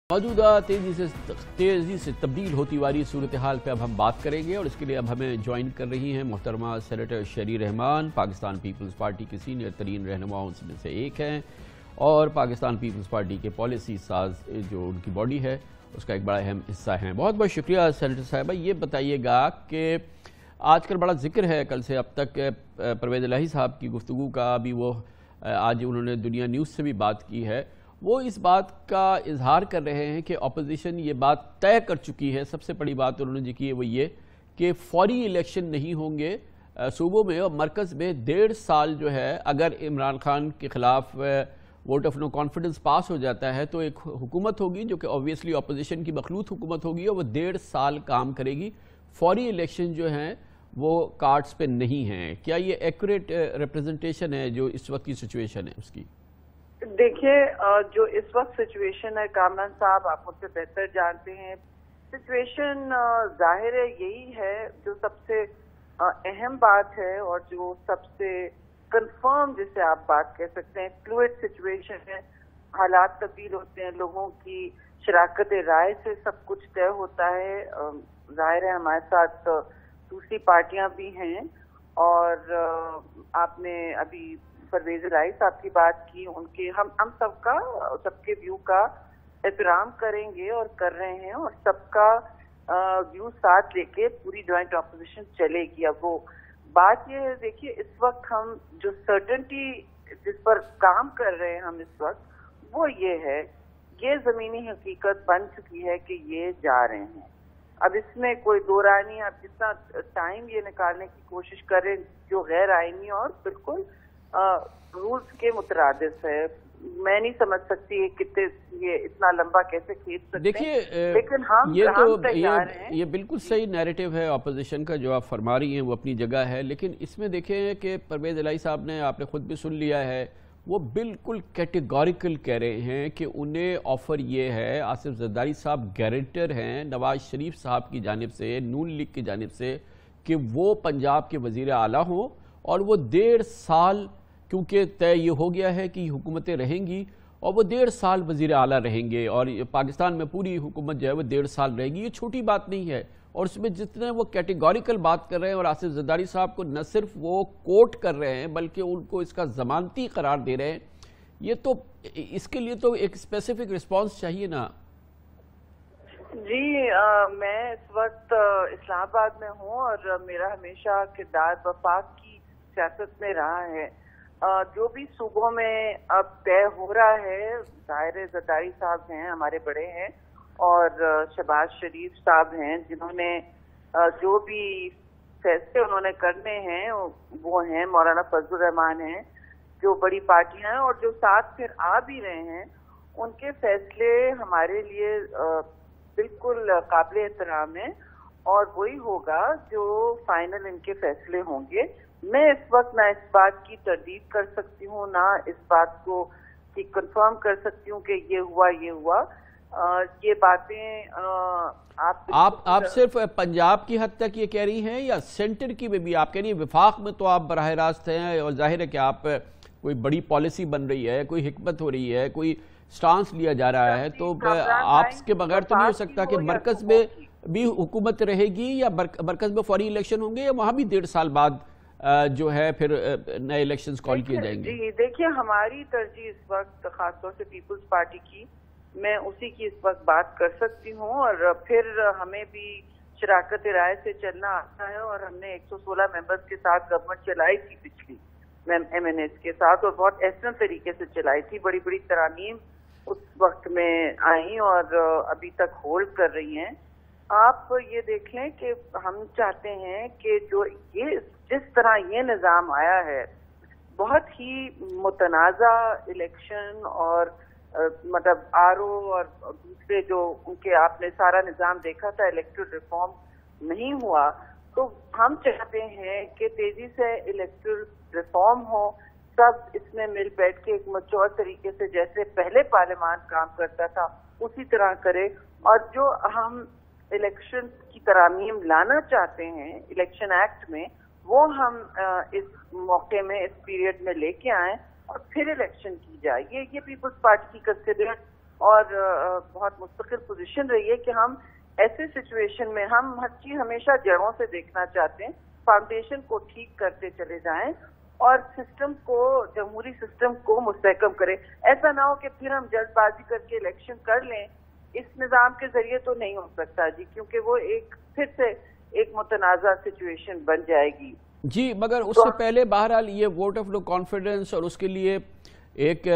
मौजूदा तेज़ी से तब्दील होती वाली सूरत हाल पर अब हम बात करेंगे और इसके लिए अब हमें ज्वाइन कर रही हैं मोहतरमा सेनेटर शहरी रहमान, पाकिस्तान पीपल्स पार्टी के सीनियर तरीन रहनुमाओं में से एक हैं और पाकिस्तान पीपल्स पार्टी के पॉलिसी साज जो उनकी बॉडी है उसका एक बड़ा अहम हिस्सा हैं। बहुत बहुत शुक्रिया सेनेटर साहिबा। ये बताइएगा कि आजकल बड़ा जिक्र है कल से अब तक परवेज़ इलाही साहब की गुफ्तगू का, अभी वो आज उन्होंने दुनिया न्यूज़ से भी बात की है, वो इस बात का इजहार कर रहे हैं कि अपोजिशन ये बात तय कर चुकी है। सबसे बड़ी बात उन्होंने जो की है वो ये कि फौरी इलेक्शन नहीं होंगे सूबों में और मरकज़ में 1.5 साल जो है, अगर इमरान खान के ख़िलाफ़ वोट ऑफ नो कॉन्फिडेंस पास हो जाता है तो एक हुकूमत होगी जो कि ऑब्वियसली अपोजिशन की मखलूत हुकूमत होगी और वो 1.5 साल काम करेगी। फौरी इलेक्शन जो हैं वो कार्ड्स पे नहीं हैं। क्या ये एक्यूरेट रिप्रेजेंटेशन है जो इस वक्त की सिचुएशन है उसकी? देखिए, जो इस वक्त सिचुएशन है कामरान साहब, आप मुझसे बेहतर जानते हैं। सिचुएशन जाहिर है यही है जो सबसे अहम बात है और जो सबसे कंफर्म, जिसे आप बात कह सकते हैं, फ्लूइड सिचुएशन है। हालात तब्दील होते हैं, लोगों की शराकत राय से सब कुछ तय होता है। जाहिर है हमारे साथ दूसरी पार्टियां भी हैं और आपने अभी परवेज़ इलाही साहब की बात की, उनके हम सबके व्यू का एहतराम करेंगे और कर रहे हैं और सबका व्यू साथ लेके पूरी जॉइंट ऑपोजिशन चलेगी। अब वो बात ये है, देखिए इस वक्त हम जो सर्टेनिटी जिस पर काम कर रहे हैं हम इस वक्त, वो ये है, ये जमीनी हकीकत बन चुकी है कि ये जा रहे हैं। अब इसमें कोई दो राय नहीं। आप जितना टाइम ये निकालने की कोशिश करें जो गैर आईनी और बिल्कुल रूल्स के मुतरादिस है, मैं नहीं समझ सकती ये इतना लंबा कैसे खींच सकते हैं। देखिए, लेकिन हम ये बिल्कुल सही नैरेटिव है अपोजिशन का जो आप फरमा रही हैं, वो अपनी जगह है। लेकिन इसमें देखें कि परवेज़ इलाही साहब ने, आपने खुद भी सुन लिया है, वो बिल्कुल कैटेगोरिकल कह रहे हैं कि उन्हें ऑफर ये है, आसिफ जरदारी साहब गारंटर हैं नवाज शरीफ साहब की जानिब से, नून लीग की जानिब से, कि वो पंजाब के वज़ीर आला हों और वो 1.5 साल, क्योंकि तय ये हो गया है कि हुकूमतें रहेंगी और वो 1.5 साल वज़ीर आला रहेंगे और पाकिस्तान में पूरी हुकूमत जो है वो 1.5 साल रहेगी। ये छोटी बात नहीं है और उसमें जितने वो कैटेगोरिकल बात कर रहे हैं और आसिफ जरदारी साहब को न सिर्फ वो कोट कर रहे हैं बल्कि उनको इसका जमानती करार दे रहे हैं, ये तो इसके लिए तो एक स्पेसिफिक रिस्पॉन्स चाहिए ना। जी, मैं इस वक्त इस्लामाबाद में हूँ और मेरा हमेशा किरदार वफाक की सियासत में रहा है। जो भी सूबों में अब तय हो रहा है, जाहिर जरदारी साहब हैं, हमारे बड़े हैं, और शहबाज शरीफ साहब हैं, जिन्होंने जो भी फैसले उन्होंने करने हैं वो हैं, मौलाना फजलुर रहमान हैं, जो बड़ी पार्टियां हैं और जो साथ फिर आ भी रहे हैं, उनके फैसले हमारे लिए बिल्कुल काबिल एहतराम है और वही होगा जो फाइनल इनके फैसले होंगे। मैं इस वक्त ना इस बात की तरदीद कर सकती हूँ, ना इस बात को कंफर्म कर सकती हूँ कि ये हुआ ये बातें आप सिर्फ पंजाब की हद तक ये कह रही हैं या सेंटर की में भी आप कह रही हैं? विफाक में तो आप बराह रास्त हैं और जाहिर है कि आप कोई बड़ी पॉलिसी बन रही है, कोई हिकमत हो रही है, कोई स्टांस लिया जा रहा है, तो आपके बगैर तो नहीं हो सकता कि मरकज में भी हुकूमत रहेगी या मरकज में फौरी इलेक्शन होंगे या वहां भी 1.5 साल बाद जो है फिर नए इलेक्शंस कॉल किए जाएंगे? जी देखिए, हमारी तरजीह इस वक्त खासतौर से पीपल्स पार्टी की, मैं उसी की इस वक्त बात कर सकती हूँ और फिर हमें भी शराकत राय से चलना आता है और हमने 116 मेंबर्स के साथ गवर्नमेंट चलाई थी पिछली MNS के साथ और बहुत एहसन तरीके से चलाई थी। बड़ी बड़ी तरामीम उस वक्त में आई और अभी तक होल्ड कर रही हैं। आप ये देख लें कि हम चाहते हैं कि जो ये जिस तरह ये निज़ाम आया है, बहुत ही मुतनाज़ा इलेक्शन और मतलब RO और दूसरे जो उनके आपने सारा निज़ाम देखा था, इलेक्टोरल रिफॉर्म नहीं हुआ, तो हम चाहते हैं कि तेजी से इलेक्टोरल रिफॉर्म हो, सब इसमें मिल बैठ के एक मैच्योर तरीके से जैसे पहले पार्लियामान काम करता था उसी तरह करे और जो हम इलेक्शन की तरामीम लाना चाहते हैं इलेक्शन एक्ट में, वो हम इस मौके में, इस पीरियड में लेके आए और फिर इलेक्शन की जाए। ये पीपल्स पार्टी की कंसिडर्ड اور بہت مستقل پوزیشن رہی ہے کہ ہم ایسے سچویشن میں ہم ہر چیز ہمیشہ جڑوں سے دیکھنا چاہتے ہیں، فاؤنڈیشن کو ٹھیک کرتے چلے جائیں اور سسٹم کو، جمہوری سسٹم کو مستحکم کریں. ایسا نہ ہو کہ پھر ہم جلد بازی کر کے الیکشن کر لیں. اس نظام کے ذریعے تو نہیں ہو سکتا جی، کیونکہ وہ پھر سے ایک متنازع سچویشن بن جائے گی. جی، مگر اس سے پہلے بہرحال یہ ووٹ آف نو کانفیڈنس اور اس کے لیے ایک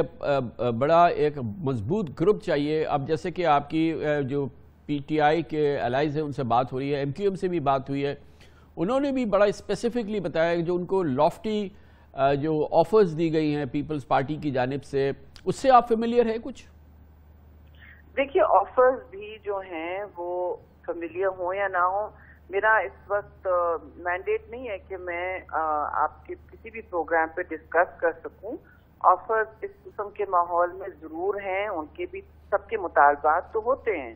بڑا ایک مضبوط گروپ چاہیے. اب جیسے کہ آپ کی جو پی ٹی آئی کے الائز ہیں ان سے بات ہو رہی ہے، ایم کیو ایم سے بھی بات ہوئی ہے، انہوں نے بھی بڑا اسپیسیفکلی بتایا کہ جو ان کو لافٹی جو آفرز دی گئی ہیں پیپلز پارٹی کی جانب سے، اس سے آپ فیملیئر ہے کچھ؟ دیکھیے، آفرز بھی جو ہیں وہ فیملیئر ہوں یا نہ ہوں، میرا اس وقت مینڈیٹ نہیں ہے کہ میں آپ کے کسی بھی پروگرام پہ ڈسکس کر سکوں. آفرز اس قسم کے ماحول میں ضرور ہیں، ان کے بھی سب کے مطالبات تو ہوتے ہیں،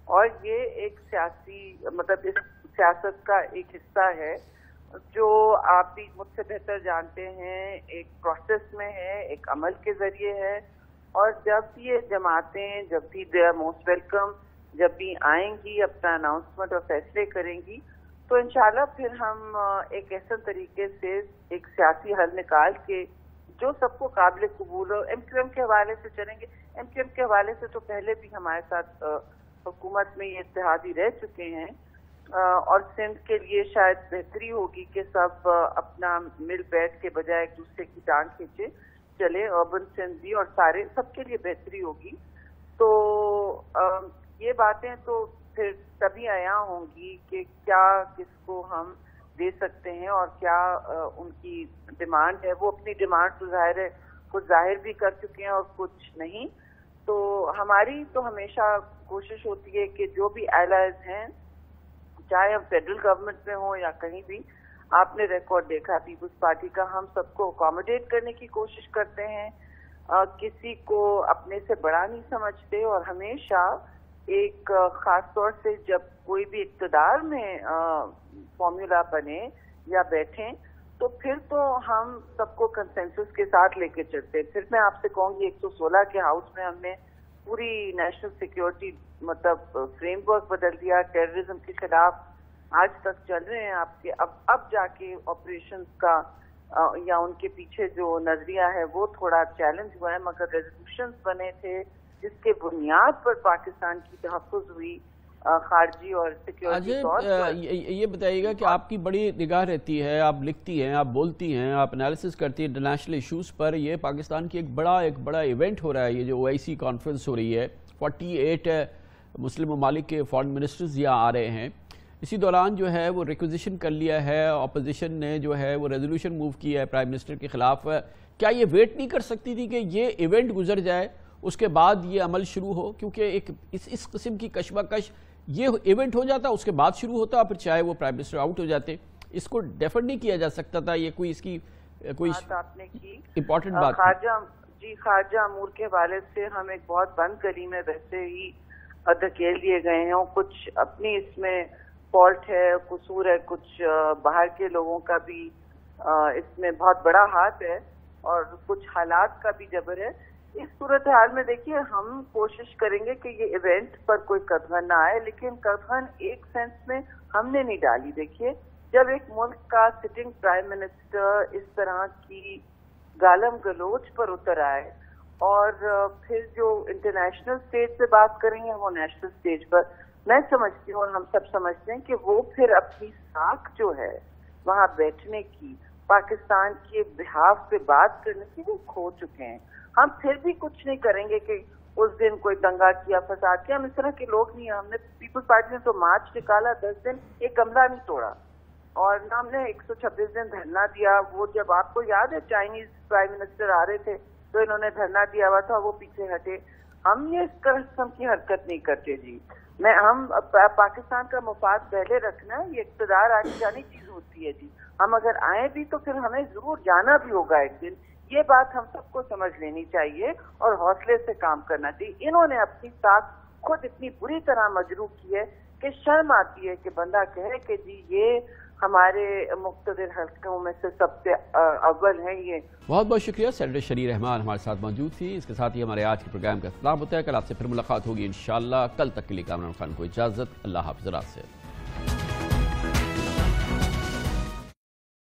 اور یہ ایک سیاسی مطلب اس سیاست کا ایک حصہ ہے جو آپ بھی مجھ سے بہتر جانتے ہیں، ایک پروسیس میں ہے، ایک عمل کے ذریعے ہے. اور جب یہ جماعتیں، جب بھی دے آر موسٹ ویلکم، جب بھی آئیں گی اپنا اناؤنسمنٹ اور فیصلے کریں گی، تو انشاءاللہ پھر ہم ایک ایسا طریقے سے ایک سیاسی حل نکال کے جو سب کو قابل قبول ہو. ایم کیو ایم کے حوالے سے چلیں گے. ایم کیو ایم کے حوالے سے تو پہلے بھی ہمارے ساتھ حکومت میں یہ اتحادی رہ چکے ہیں، اور سندھ کے لیے شاید بہتری ہوگی کہ سب اپنا مل بیٹھ کے بجائے ایک دوسرے کی ٹانگ کھینچے چلے. اربن سندھ بھی اور سارے سب کے لیے بہتری ہوگی. تو یہ باتیں تو پھر تبھی عیاں ہوں گی کہ کیا کس کو ہم دے سکتے ہیں اور کیا ان کی ڈیمانڈ ہے. وہ اپنی ڈیمانڈ تو ظاہر ہے کچھ ظاہر بھی کر چکے ہیں اور کچھ نہیں. تو ہماری تو ہمیشہ کوشش ہوتی ہے کہ جو بھی الائز ہیں، چاہے ہم فیڈرل گورنمنٹ میں ہوں یا کہیں بھی، آپ نے ریکارڈ دیکھا پیپلز پارٹی کا، ہم سب کو اکوموڈیٹ کرنے کی کوشش کرتے ہیں، کسی کو اپنے سے بڑا نہیں سمجھتے. اور ہمیشہ ایک خاص طور سے جب کوئی بھی اقتدار میں فارمولا بنے یا بیٹھیں تو پھر تو ہم سب کو کنسنسس کے ساتھ لے کے چلتے. پھر میں آپ سے کہوں گی 116 کے ہاؤس میں ہم نے پوری نیشنل سیکیورٹی مطلب فریم ورک بدل دیا. ٹیررزم کے خلاف آج تک چل رہے ہیں آپ کے. اب جا کے آپریشنز کا یا ان کے پیچھے جو نظریہ ہے وہ تھوڑا چیلنج ہوا ہے، مگر ریزولوشنز بنے تھے جس کے بنیاد پر پاکستان کی تحفظ ہوئی خارجی اور سیکیورٹی طور پر. یہ بتائیے گا کہ آپ کی بڑی نگاہ رہتی ہے، آپ لکھتی ہیں، آپ بولتی ہیں، آپ انالیسس کرتی ہیں انٹرنیشنل ایشوز پر. یہ پاکستان کی ایک بڑا ایونٹ ہو رہا ہے، یہ جو OIC کانفرنس ہو رہی ہے. 48 مسلم ممالک کے فارن منسٹرز یہاں آ رہے ہیں. اسی دوران جو ہے وہ ریکوزیشن کر لیا ہے، اپوزیشن نے جو ہے وہ ریزولوشن موو کیا ہے پرائم منسٹر کے خلاف. کیا یہ ویٹ نہیں کر سکتی تھی کہ یہ ایونٹ گزر جائے اس کے بعد یہ عمل شروع ہو؟ کیونکہ ایک اس قسم کی کشمکش یہ ایونٹ ہو جاتا، اس کے بعد شروع ہوتا، پھر چاہے وہ پرائم منسٹر آؤٹ ہو جاتے. اس کو ڈیفر نہیں کیا جا سکتا تھا؟ یہ کوئی اس کی کوئی آپ نے کی امپورٹنٹ بات خارجہ امور کے حوالے سے ہم ایک بہت بند گلی میں ویسے ہی دھکیل دیے گئے ہیں. کچھ اپنی اس میں فالٹ ہے، قصور ہے، کچھ باہر کے لوگوں کا بھی اس میں بہت بڑا ہاتھ ہے، اور کچھ حالات کا بھی جبر ہے. اس صورتحال میں دیکھیے ہم کوشش کریں گے کہ یہ ایونٹ پر کوئی قدغن نہ آئے، لیکن قدغن ایک سینس میں ہم نے نہیں ڈالی. دیکھیے جب ایک ملک کا سٹنگ پرائم منسٹر اس طرح کی گالم گلوچ پر اتر آئے اور پھر جو انٹرنیشنل اسٹیج پہ بات کریں گے وہ نیشنل اسٹیج پر، میں سمجھتی ہوں اور ہم سب سمجھتے ہیں کہ وہ پھر اپنی ساکھ جو ہے وہاں بیٹھنے کی، پاکستان کے بہاف پہ بات کرنے کی وہ کھو چکے ہیں. ہم پھر بھی کچھ نہیں کریں گے کہ اس دن کوئی دنگا کیا، فساد کیا. ہم اس طرح کے لوگ نہیں ہیں. ہم نے پیپلز پارٹی نے تو مارچ نکالا، 10 دن ایک کمرہ نہیں توڑا، اور نہ ہم نے 126 دن دھرنا دیا. وہ جب آپ کو یاد ہے چائنیز پرائم منسٹر آ رہے تھے تو انہوں نے دھرنا دیا ہوا تھا، وہ پیچھے ہٹے. ہم یہ اس قسم کی حرکت نہیں کرتے جی. ہم پاکستان کا مفاد پہلے رکھنا ہے. یہ اقتدار آنے جانے چیز ہوتی ہے جی. ہم اگر آئیں بھی تو پھر ہمیں ضرور جانا بھی ہوگا ایک دن. یہ بات ہم سب کو سمجھ لینی چاہیے اور حوصلے سے کام کرنا چاہیے. انہوں نے اپنی ساتھ خود اتنی بری طرح مجروح کی ہے کہ شرم آتی ہے کہ بندہ کہے کہ جی یہ हमारे मुक़्तदिर हल्कों में से सबसे अव्वल हैं ये। बहुत बहुत शुक्रिया। सेनेटर शरीर रहमान हमारे साथ मौजूद थी। इसके साथ ही हमारे आज के प्रोग्राम का इख्तिताम होता है। कल आपसे फिर मुलाकात होगी इंशाअल्लाह। कल तक के लिए कामरान खान को इजाज़त। अल्लाह हाफ़िज़।